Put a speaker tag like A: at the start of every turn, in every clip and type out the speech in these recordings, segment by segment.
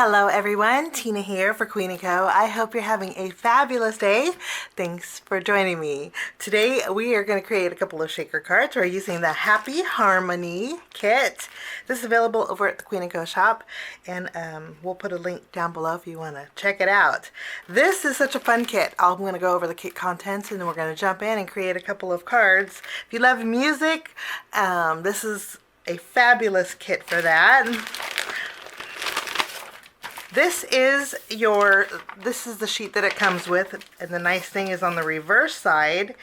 A: Hello everyone, Tina here for Queen & Co. I hope you're having a fabulous day. Thanks for joining me. Today we are going to create a couple of shaker cards. We're using the Happy Harmony kit. This is available over at the Queen & Co shop, and we'll put a link down below if you want to check it out. This is such a fun kit. I'm going to go over the kit contents and then we're going to jump in and create a couple of cards. If you love music, this is a fabulous kit for that. This is the sheet that it comes with, and the nice thing is on the reverse side,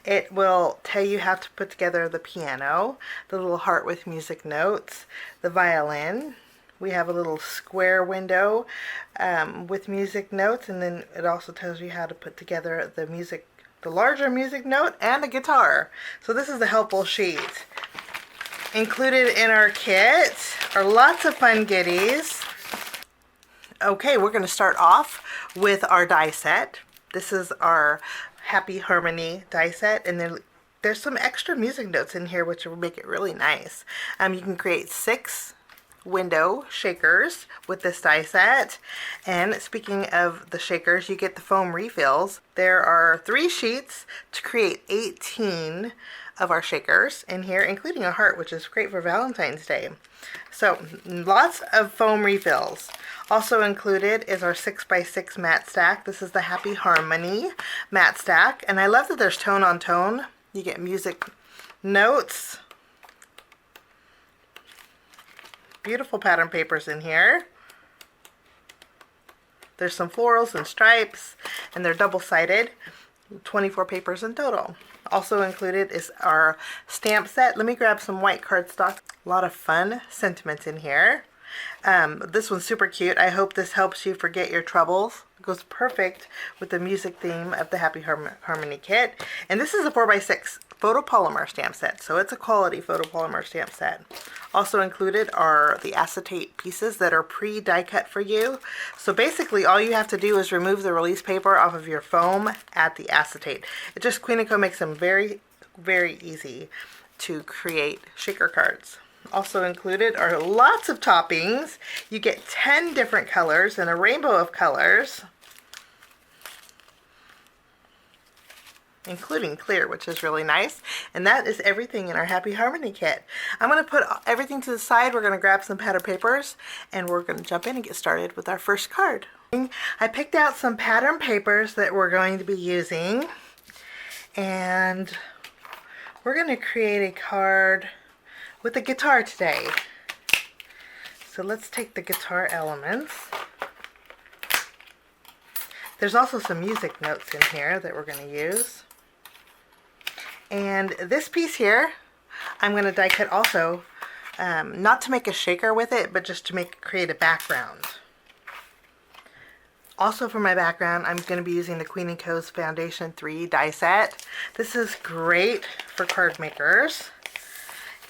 A: it will tell you how to put together the piano, the little heart with music notes, the violin. We have a little square window with music notes, and then it also tells you how to put together the larger music note and the guitar. So this is the helpful sheet. Included in our kit are lots of fun goodies. Okay, we're going to start off with our die set. This is our Happy Harmony die set, and then there's some extra music notes in here which will make it really nice. You can create 6 window shakers with this die set. And speaking of the shakers, you get the foam refills. There are 3 sheets to create 18 of our shakers in here, including a heart, which is great for Valentine's Day. So lots of foam refills. Also included is our 6x6 matte stack. This is the Happy Harmony matte stack, and I love that there's tone on tone. You get music notes, beautiful pattern papers in here. There's some florals and stripes, and they're double-sided, 24 papers in total. Also included is our stamp set. Let me grab some white cardstock. A lot of fun sentiments in here. This one's super cute. I hope this helps you forget your troubles. It goes perfect with the music theme of the Happy Harmony kit. And this is a 4x6 photopolymer stamp set, so it's a quality photopolymer stamp set. Also included are the acetate pieces that are pre-die cut for you. So basically all you have to do is remove the release paper off of your foam, add the acetate. Queen & Co makes them very, very easy to create shaker cards. Also included are lots of toppings. You get 10 different colors and a rainbow of colors, including clear, which is really nice. And that is everything in our Happy Harmony kit. I'm going to put everything to the side. We're going to grab some pattern papers and we're going to jump in and get started with our first card. I picked out some pattern papers that we're going to be using, and we're going to create a card with the guitar today. So let's take the guitar elements. There's also some music notes in here that we're going to use. And this piece here, I'm going to die cut also, not to make a shaker with it, but just to create a background. Also for my background, I'm going to be using the Queen & Co's Foundation 3 die set. This is great for card makers.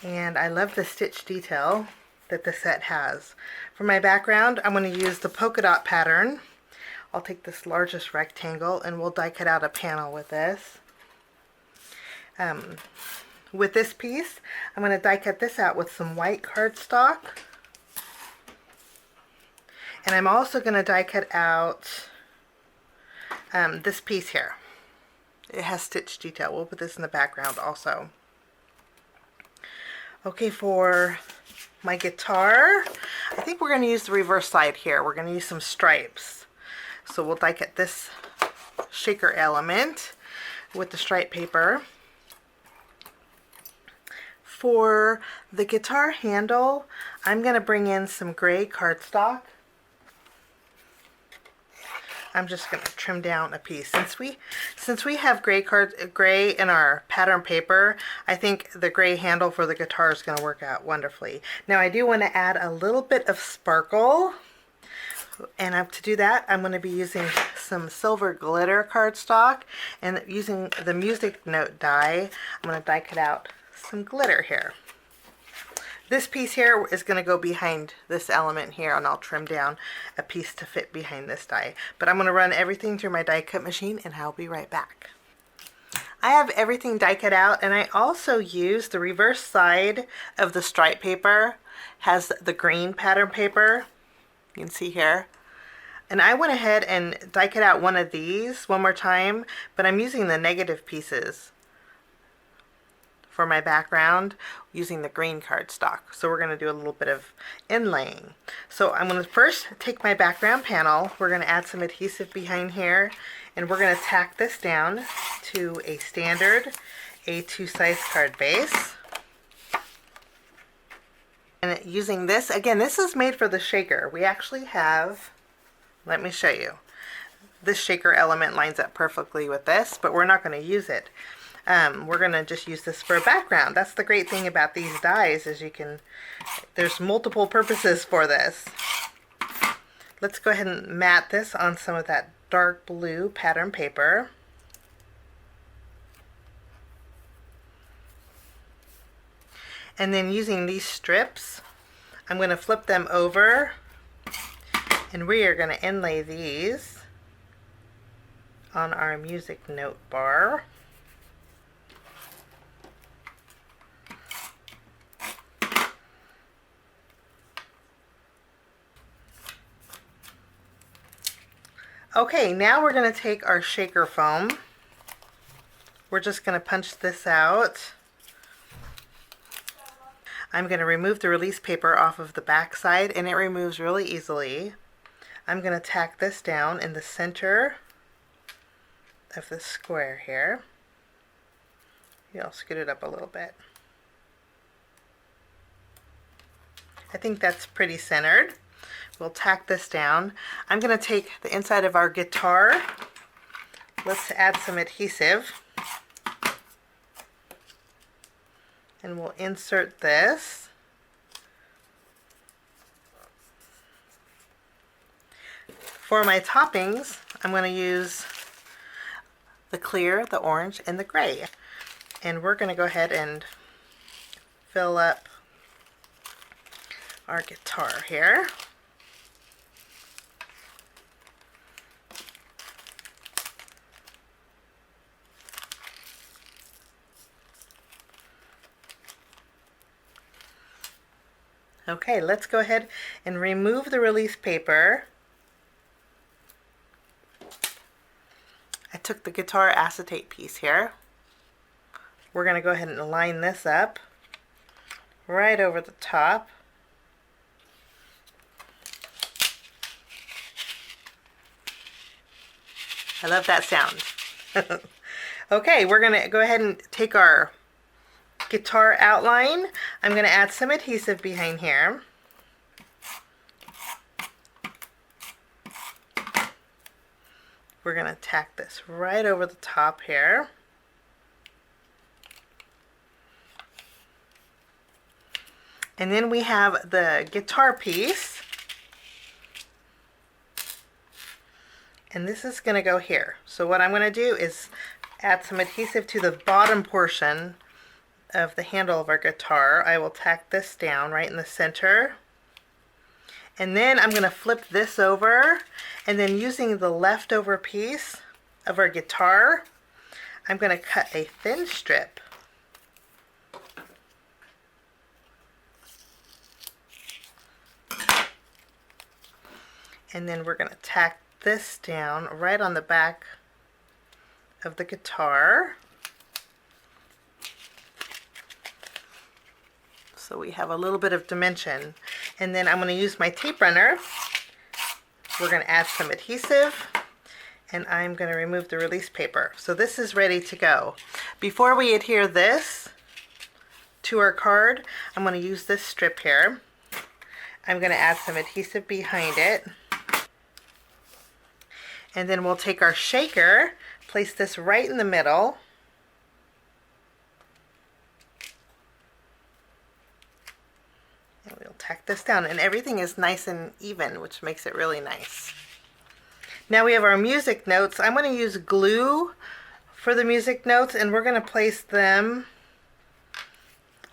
A: And I love the stitch detail that the set has. For my background, I'm going to use the polka dot pattern. I'll take this largest rectangle and we'll die cut out a panel with this. With this piece, I'm going to die cut this out with some white cardstock. And I'm also going to die cut out this piece here. It has stitch detail. We'll put this in the background also. Okay, for my guitar, I think we're going to use the reverse side here. We're going to use some stripes. So we'll die cut this shaker element with the stripe paper. For the guitar handle, I'm going to bring in some gray cardstock. I'm just going to trim down a piece. Since we have gray in our pattern paper, I think the gray handle for the guitar is going to work out wonderfully. Now I do want to add a little bit of sparkle, and to do that I'm going to be using some silver glitter cardstock, and using the music note die, I'm going to die cut out some glitter here. This piece here is going to go behind this element here, and I'll trim down a piece to fit behind this die. But I'm going to run everything through my die cut machine and I'll be right back. I have everything die cut out, and I also use the reverse side of the stripe paper, has the green pattern paper, You can see here. And I went ahead and die cut out one of these one more time, but I'm using the negative pieces for my background using the green cardstock. So we're going to do a little bit of inlaying. So I'm going to first take my background panel. We're going to add some adhesive behind here, and we're going to tack this down to a standard A2 size card base. And using this, again, this is made for the shaker. We actually have, let me show you. This shaker element lines up perfectly with this, but we're not going to use it. We're going to just use this for a background. That's the great thing about these dies is there's multiple purposes for this. Let's go ahead and mat this on some of that dark blue pattern paper. And then using these strips, I'm going to flip them over, and we are going to inlay these on our music note bar. Okay, now we're going to take our shaker foam. We're just going to punch this out. I'm going to remove the release paper off of the back side, and it removes really easily. I'm going to tack this down in the center of the square here. I'll scoot it up a little bit. I think that's pretty centered. We'll tack this down. I'm going to take the inside of our guitar. Let's add some adhesive. And we'll insert this. For my toppings, I'm going to use the clear, the orange, and the gray. And we're going to go ahead and fill up our guitar here. Okay, let's go ahead and remove the release paper. I took the guitar acetate piece here. We're going to go ahead and line this up right over the top. I love that sound. Okay, we're going to go ahead and take our guitar outline. I'm going to add some adhesive behind here. We're going to tack this right over the top here. And then we have the guitar piece. And this is going to go here. So what I'm going to do is add some adhesive to the bottom portion of the handle of our guitar. I will tack this down right in the center. And then I'm going to flip this over, and then using the leftover piece of our guitar, I'm going to cut a thin strip. And then we're going to tack this down right on the back of the guitar. So we have a little bit of dimension. And then I'm going to use my tape runner. We're going to add some adhesive, and I'm going to remove the release paper. So this is ready to go. Before we adhere this to our card, I'm going to use this strip here. I'm going to add some adhesive behind it. And then we'll take our shaker, place this right in the middle. And we'll tack this down, and everything is nice and even, which makes it really nice. Now we have our music notes. I'm going to use glue for the music notes, and we're going to place them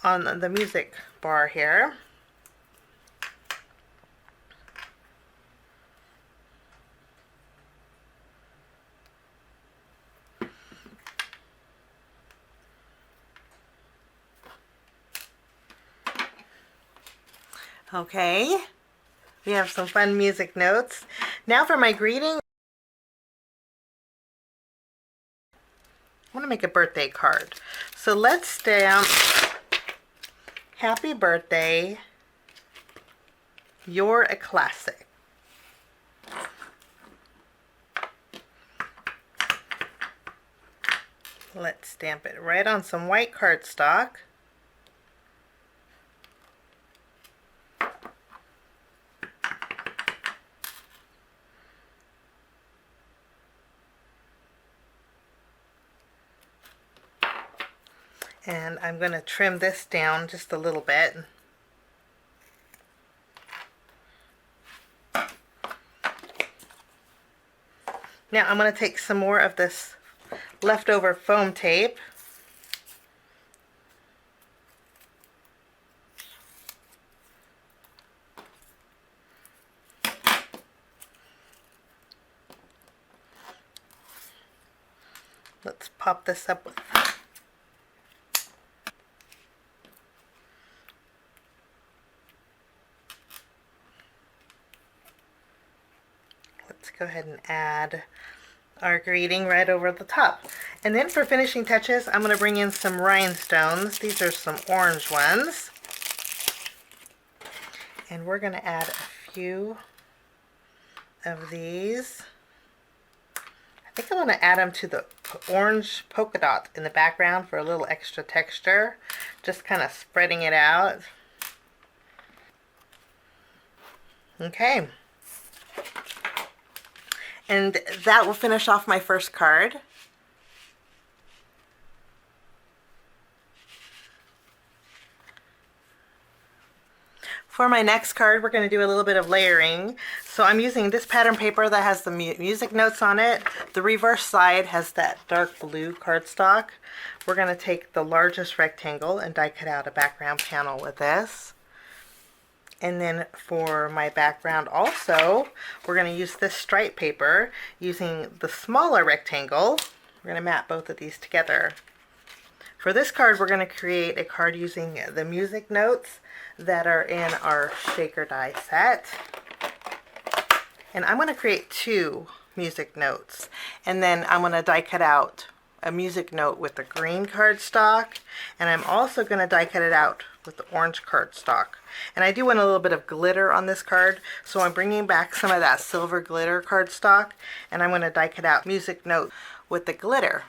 A: on the music bar here. Okay, We have some fun music notes. Now for my greeting, I want to make a birthday card. So let's stamp Happy Birthday, You're a Classic. Let's stamp it right on some white cardstock. And I'm going to trim this down just a little bit. Now I'm going to take some more of this leftover foam tape. Let's pop this up with Let's go ahead and add our greeting right over the top. And then for finishing touches, I'm going to bring in some rhinestones. These are some orange ones. And we're going to add a few of these. I think I want to add them to the orange polka dot in the background for a little extra texture. Just kind of spreading it out. Okay. And that will finish off my first card. For my next card, we're going to do a little bit of layering. So I'm using this pattern paper that has the music notes on it. The reverse side has that dark blue cardstock. We're going to take the largest rectangle and die cut out a background panel with this. And then for my background also, we're going to use this stripe paper using the smaller rectangle. We're going to map both of these together. For this card, we're going to create a card using the music notes that are in our shaker die set. And I'm going to create 2 music notes. And then I'm going to die cut out a music note with the green cardstock. And I'm also going to die cut it out with the orange cardstock. And I do want a little bit of glitter on this card, so I'm bringing back some of that silver glitter cardstock, and I'm going to die cut out music note with the glitter.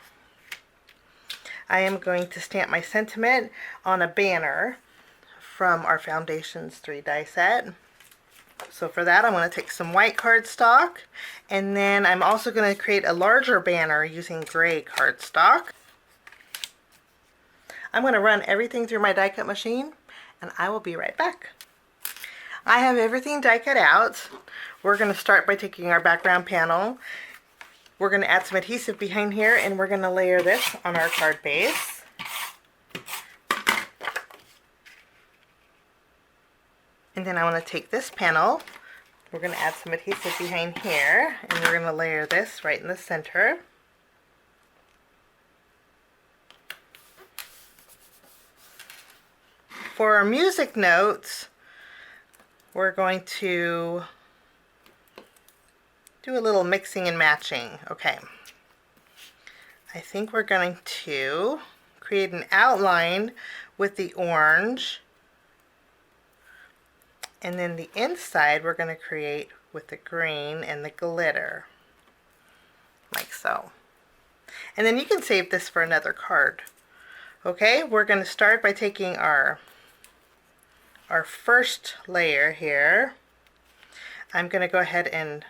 A: I am going to stamp my sentiment on a banner from our Foundations 3 die set. So for that, I'm going to take some white cardstock, and then I'm also going to create a larger banner using gray cardstock. I'm going to run everything through my die cut machine, and I will be right back. I have everything die cut out. We're going to start by taking our background panel. We're going to add some adhesive behind here, and we're going to layer this on our card base. And then I want to take this panel. We're going to add some adhesive behind here, and we're going to layer this right in the center. For our music notes, we're going to do a little mixing and matching. Okay. I think we're going to create an outline with the orange, and then the inside we're going to create with the green and the glitter, like so. And then you can save this for another card. Okay, we're going to start by taking our first layer here. I'm going to go ahead and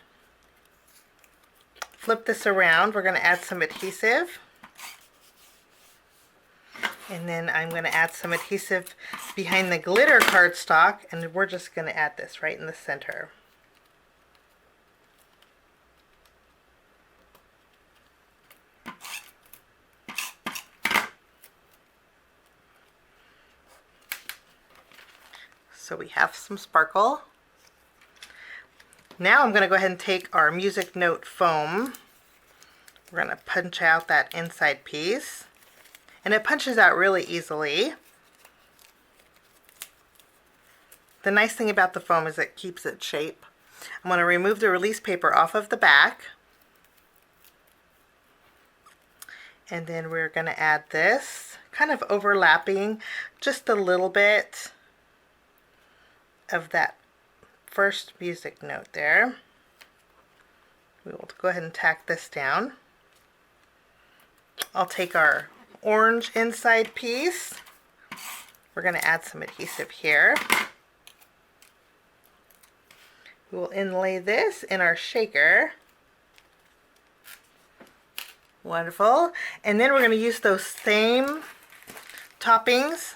A: flip this around. We're going to add some adhesive. And then I'm going to add some adhesive behind the glitter cardstock, and we're just going to add this right in the center. So we have some sparkle. Now I'm going to go ahead and take our music note foam. We're going to punch out that inside piece. And it punches out really easily. The nice thing about the foam is it keeps its shape. I'm going to remove the release paper off of the back. And then we're going to add this, kind of overlapping just a little bit of that first music note there. We will go ahead and tack this down. I'll take our orange inside piece. We're going to add some adhesive here. We will inlay this in our shaker. Wonderful. And then we're going to use those same toppings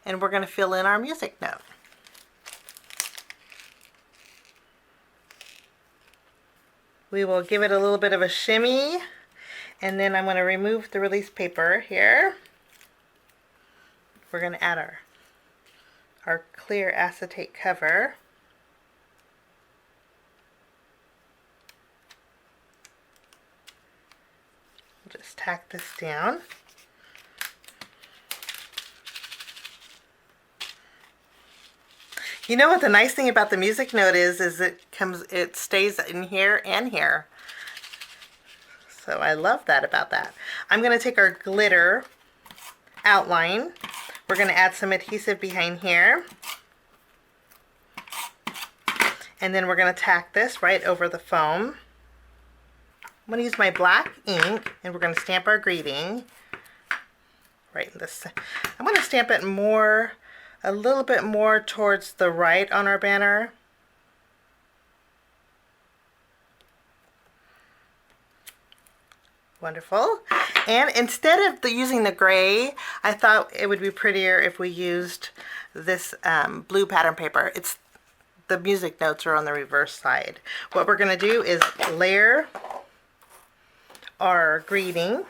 A: and we're going to fill in our music note. We will give it a little bit of a shimmy, and then I'm going to remove the release paper here. We're going to add our clear acetate cover. Just tack this down. You know what the nice thing about the music note is it stays in here and here. So I love that about that. I'm going to take our glitter outline. We're going to add some adhesive behind here. And then we're going to tack this right over the foam. I'm going to use my black ink and we're going to stamp our greeting right in this. I'm going to stamp it a little bit more towards the right on our banner. Wonderful. And instead of using the gray, I thought it would be prettier if we used this blue pattern paper. The music notes are on the reverse side. What we're going to do is layer our greeting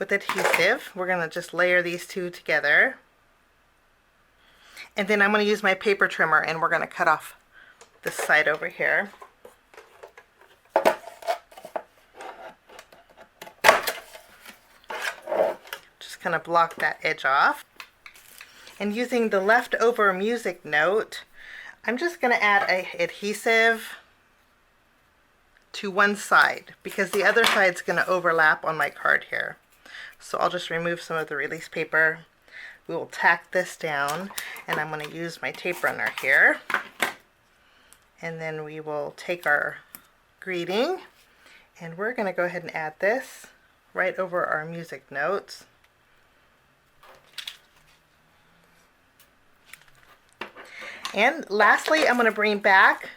A: with adhesive. We're going to just layer these two together. And then I'm going to use my paper trimmer and we're going to cut off this side over here. Just kind of block that edge off. And using the leftover music note, I'm just going to add a adhesive to one side because the other side's going to overlap on my card here. So I'll just remove some of the release paper. We will tack this down and I'm going to use my tape runner here. And then we will take our greeting and we're going to go ahead and add this right over our music notes. And lastly, I'm going to bring back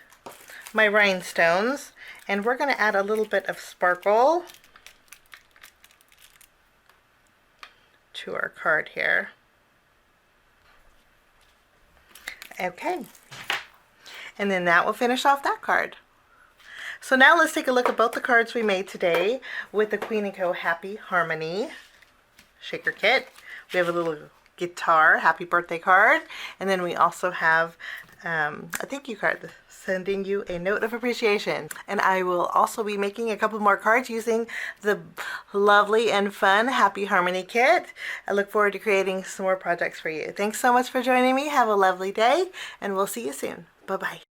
A: my rhinestones and we're going to add a little bit of sparkle to our card here. Okay. And then that will finish off that card. So now let's take a look at both the cards we made today with the Queen & Co. Happy Harmony shaker kit. We have a little guitar, happy birthday card, and then we also have a thank you card sending you a note of appreciation. And I will also be making a couple more cards using the lovely and fun Happy Harmony kit. I look forward to creating some more projects for you. Thanks so much for joining me. Have a lovely day and we'll see you soon. Bye-bye.